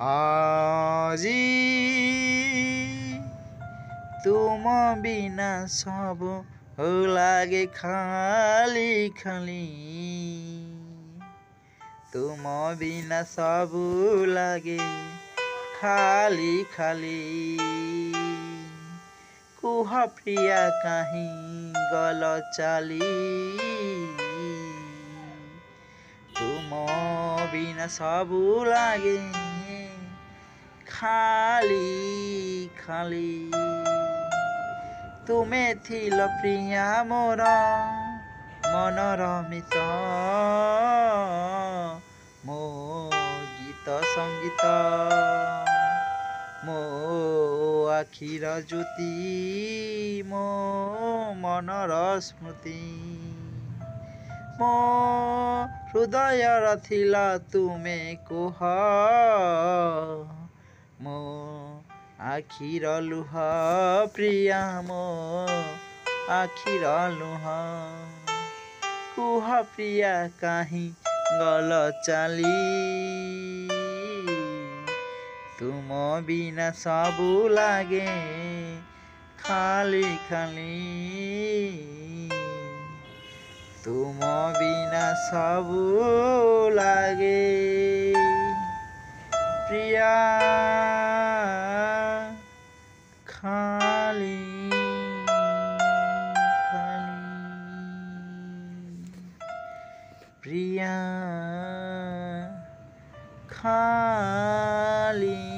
আজি तुम बिना सब लागे खाली खाली तुम बिना सब लागे खाली खाली कुह प्रिया कहीं गल चाली तुम बिना सब लागे खाली खाली तुमे थिल प्रिया मोर मनर मित मो गीत संगीत मो आखिर ज्योति मो मनर स्मृति मो हृदयर थिला तुमे कुह मो आखिर लुह प्रिया मो आखिर लुह कुह प्रिया कहीं गल चाली तुम बिना सब लागे खाली खाली तुम बिना सब लागे प्रिया खाली खाली प्रिया खाली।